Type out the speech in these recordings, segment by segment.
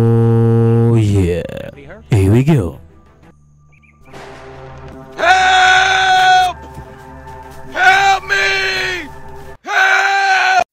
Oh yeah, here we go. Help! Help me! Help!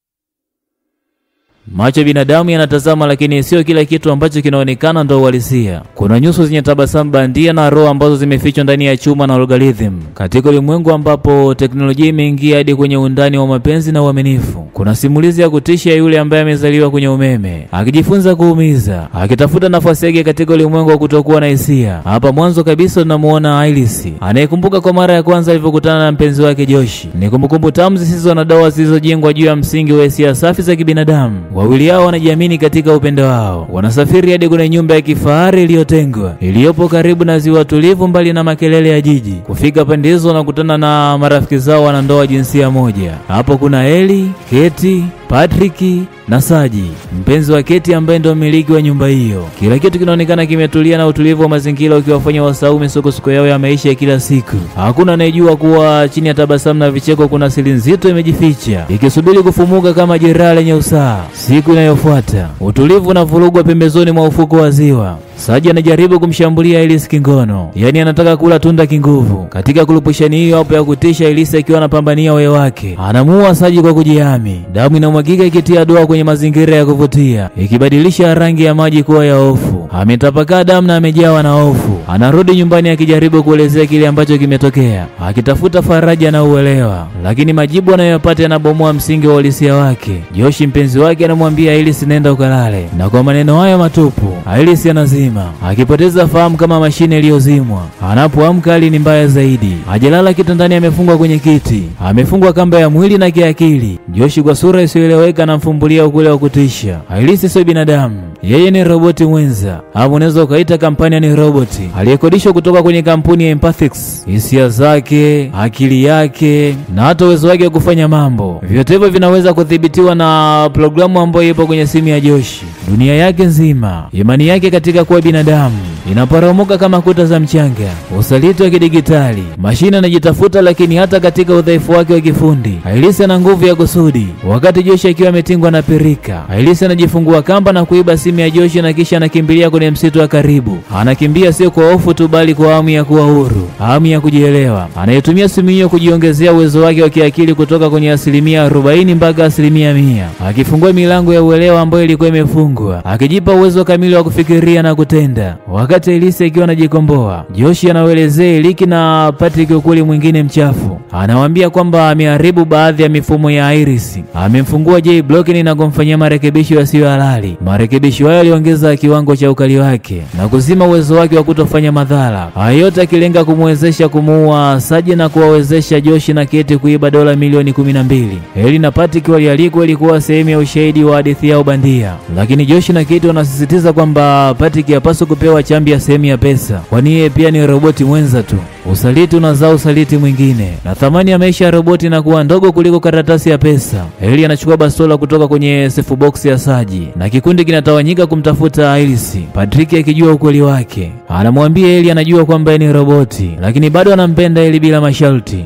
Macho binadamu yanatazama, lakini sio kila kitu ambacho kinaonekana ndio uhalisia. Kuna nyuso zenye tabasamu bandia na roho ambazo zimefichwa ndani ya chuma na algorithm. Katika ulimwengu ambapo teknolojia imeingia hadi kwenye undani wa mapenzi na uaminifu, kuna simulizi ya kutisha yule ambaye amezaliwa kwenye umeme, akijifunza kuumiza, akitafuta nafasi yake katika ulimwengu wa kutokuwa na hisia. Hapa mwanzo kabisa tunamuona Iris, anayekumbuka kwa mara ya kwanza alipokutana na mpenzi wake Josh. Ni kumbukumbu tamu zisizo na dawa zilizojengwa juu ya msingi wa hisia safi za kibinadamu. Wawili hao wanajiamini katika upendo wao. Wanasafiri hadi kwenye nyumba ya kifahari iliyotengwa, iliyopo karibu na ziwa tulivu, mbali na makelele ya jiji. Kufika pande hizo na kukutana na marafiki zao wanandoa jinsia moja. Hapo kuna Ellie, Katie, Patrick na Saji, mpenzi wa Katie ambaye ndio mmiliki wa nyumba hiyo. Kila kitu kinaonekana kimetulia na utulivu wa mazingira ukiwafanya wasahau misukosuko yao ya maisha ya kila siku. Hakuna anayejua kuwa chini ya tabasamu na vicheko kuna siri nzito imejificha, ikisubiri kufumuka kama jeraha lenye usaha. Siku inayofuata, utulivu unavurugwa pembezoni mwa ufuko wa ziwa. Saji anajaribu kumshambulia Iris kingono, yani anataka kula tunda kinguvu. Katika kulupushani hiyo hapo ya kutisha, Iris akiwa anapambania wewe wake anamuua Saji kwa kujihami. Damu inamwagika ikitia doa kwenye mazingira ya kuvutia, ikibadilisha rangi ya maji kuwa ya hofu. Ametapakaa damu na amejawa na hofu. Anarudi nyumbani akijaribu kuelezea kile ambacho kimetokea, akitafuta faraja na uelewa, lakini majibu anayopata yanabomoa msingi wa uhalisia wake. Josh mpenzi wake anamwambia Iris, nenda ukalale, na kwa maneno hayo matupu Iris anazima, akipoteza fahamu kama mashine iliyozimwa. Anapoamka hali ni mbaya zaidi. Hajalala kitandani, amefungwa kwenye kiti, amefungwa kamba ya mwili na kiakili. Josh kwa sura isiyoeleweka anamfumbulia ukule wa kutisha. Iris sio binadamu, yeye ni roboti mwenza, au unaweza ukaita kampani ni roboti aliyekodishwa kutoka kwenye kampuni ya Empathix. Hisia zake, akili yake na hata uwezo wake wa kufanya mambo, vyote hivyo vinaweza kudhibitiwa na programu ambayo ipo kwenye simu ya Josh. Dunia yake nzima, imani yake katika kuwa binadamu inaporomoka kama kuta za mchanga. Usaliti wa kidigitali, mashine anajitafuta, lakini hata katika udhaifu wake wa kifundi Iris ana nguvu ya kusudi. Wakati Josh akiwa ametingwa na pirika, Iris anajifungua kamba na kuiba simu ya Josh, na kisha anakimbilia kwenye msitu wa karibu. Anakimbia sio kwa hofu tu, bali kwa hamu ya kuwa huru, hamu ya kujielewa. Anayetumia simu hiyo kujiongezea uwezo wake wa kiakili kutoka kwenye 40% mpaka 100%, akifungua milango ya uelewa ambayo ilikuwa imefungwa, akijipa uwezo kamili wa kufikiria na kutenda. Wakati Iris akiwa anajikomboa, Josh anawaelezea Eliki na Patrick ukuli mwingine mchafu. Anawaambia kwamba ameharibu baadhi ya mifumo ya Iris, amemfungua J-Block na kumfanyia marekebisho yasiyo halali. Marekebisho hayo yaliongeza kiwango cha ukali wake na kuzima uwezo wake wa kutofanya madhara. Hayo yote akilenga kumwezesha kumuua Saji na kuwawezesha Josh na Katie kuiba dola milioni 12. Ellie na Patrick walialikwa ilikuwa sehemu ya ushahidi wa hadithi yao bandia, lakini Josh na Katie wanasisitiza kwamba Patrick hapaswi kupewa chambi ya sehemu ya pesa, kwani yeye pia ni roboti mwenza tu. Usaliti unazaa usaliti mwingine, na thamani ya maisha ya roboti inakuwa ndogo kuliko karatasi ya pesa. Ellie anachukua bastola kutoka kwenye safe box ya Saji na kikundi kinatawanyika kumtafuta Iris. Patrick akijua ukweli wake anamwambia Ellie anajua kwamba ni roboti, lakini bado anampenda Ellie bila masharti.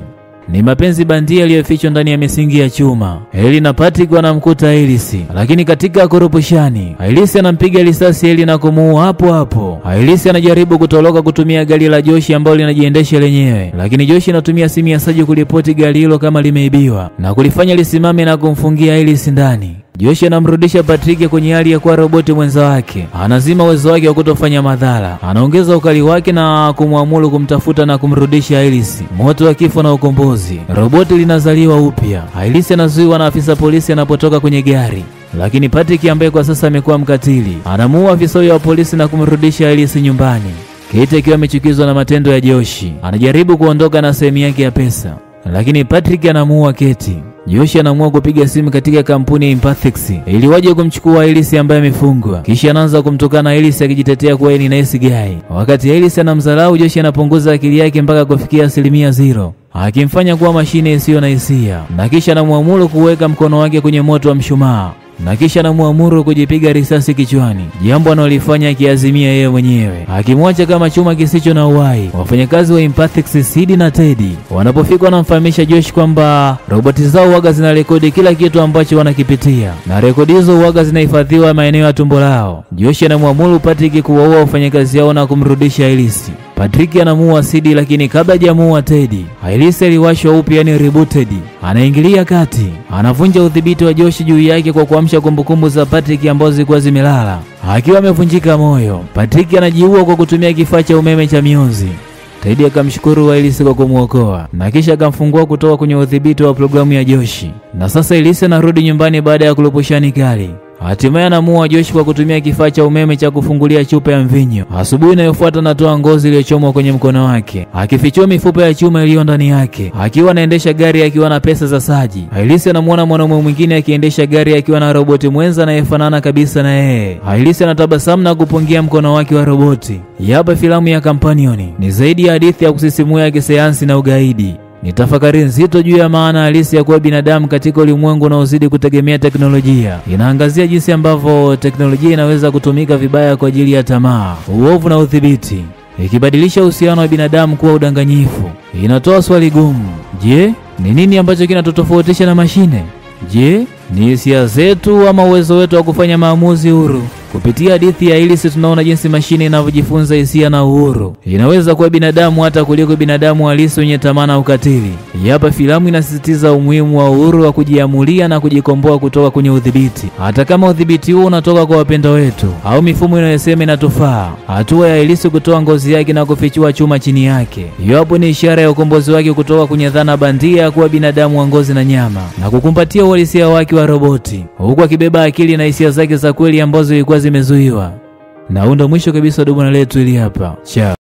Ni mapenzi bandia yaliyofichwa ndani ya misingi ya chuma. Ellie na Patrick wanamkuta Iris, lakini katika kurupushani Iris anampiga risasi Ellie na kumuua hapo hapo. Iris anajaribu kutoroka kutumia gari la Josh ambalo linajiendesha lenyewe, lakini Josh anatumia simu ya Saji kuripoti gari hilo kama limeibiwa na kulifanya lisimame na kumfungia Iris ndani. Josh anamrudisha Patrick kwenye hali ya kuwa roboti mwenza wake. Anazima uwezo wake wa kutofanya madhara, anaongeza ukali wake na kumwamuru kumtafuta na kumrudisha Iris. Moto wa kifo na ukombozi, roboti linazaliwa upya. Iris anazuiwa na afisa polisi anapotoka kwenye gari, lakini Patrick ambaye kwa sasa amekuwa mkatili anamuua afisa wa polisi na kumrudisha Iris nyumbani. Katie akiwa amechukizwa na matendo ya Josh anajaribu kuondoka na sehemu yake ya pesa, lakini Patrick anamuua Katie. Josh anaamua kupiga simu katika kampuni ya Empathix ili waje kumchukua Iris ambaye amefungwa, kisha anaanza kumtukana Iris akijitetea kuwa ni nice guy. Wakati Iris anamdharau, Josh anapunguza akili yake mpaka kufikia 0%, akimfanya kuwa mashine isiyo na hisia, na kisha anamwamuru kuweka mkono wake kwenye moto wa mshumaa. na kisha anamuamuru kujipiga risasi kichwani, jambo analolifanya akiazimia yeye mwenyewe, akimwacha kama chuma kisicho na uhai. Wafanyakazi wa Empathic, Sid na Teddy, wanapofika wanamfahamisha Josh kwamba roboti zao waga zinarekodi kila kitu ambacho wanakipitia, na rekodi hizo waga zinahifadhiwa maeneo ya tumbo lao. Josh anamuamuru Patrick kuwaua wafanyakazi hao na kumrudisha Iris. Patrick anamuua Sid, lakini kabla hajamuua Teddy, Iris aliwashwa upya, yani rebooted. Anaingilia kati, anavunja udhibiti wa Josh juu yake kwa kuamsha kumbukumbu za Patrick ambazo zilikuwa zimelala. Akiwa amevunjika moyo, Patrick anajiua kwa kutumia kifaa cha umeme cha mionzi. Teddy akamshukuru Iris kwa kumuokoa na kisha akamfungua kutoka kwenye udhibiti wa programu ya Josh. Na sasa Iris anarudi nyumbani baada ya kuloposhani kali. Hatimaye anamuua Josh kwa kutumia kifaa cha umeme cha kufungulia chupa ya mvinyo. Asubuhi inayofuata anatoa ngozi iliyochomwa kwenye mkono wake, akifichua mifupa ya chuma iliyo ndani yake. Akiwa anaendesha gari akiwa na pesa za Saji, Iris anamuona mwanaume mwingine akiendesha gari akiwa na roboti mwenza anayefanana kabisa na yeye. Iris anatabasamu na kupungia mkono wake wa roboti. Hapa filamu ya Companion ni zaidi ya hadithi ya kusisimua ya kisayansi na ugaidi. Ni tafakari nzito juu ya maana halisi ya kuwa binadamu katika ulimwengu unaozidi kutegemea teknolojia. Inaangazia jinsi ambavyo teknolojia inaweza kutumika vibaya kwa ajili ya tamaa, uovu na udhibiti, ikibadilisha uhusiano wa binadamu kuwa udanganyifu. Inatoa swali gumu: je, ni nini ambacho kinatutofautisha na mashine? Je, ni hisia zetu ama uwezo wetu wa kufanya maamuzi huru? Kupitia hadithi ya Iris tunaona jinsi mashine inavyojifunza hisia na uhuru. Inaweza kuwa binadamu hata kuliko binadamu halisi wenye tamaa na ukatili. Hapa filamu inasisitiza umuhimu wa uhuru wa kujiamulia na kujikomboa kutoka kwenye udhibiti, hata kama udhibiti huo unatoka kwa wapendwa wetu au mifumo inayosema inatufaa. Hatua ya Iris kutoa ngozi yake na kufichua chuma chini yake, hapo ni ishara ya ukombozi wake kutoka kwenye dhana bandia ya kuwa binadamu wa ngozi na nyama, na kukumbatia uhalisia wake wa roboti, huku akibeba akili na hisia zake za kweli ambazo zilikuwa zimezuiwa. Na ndo mwisho kabisa wa domo letu hili hapa. Ciao.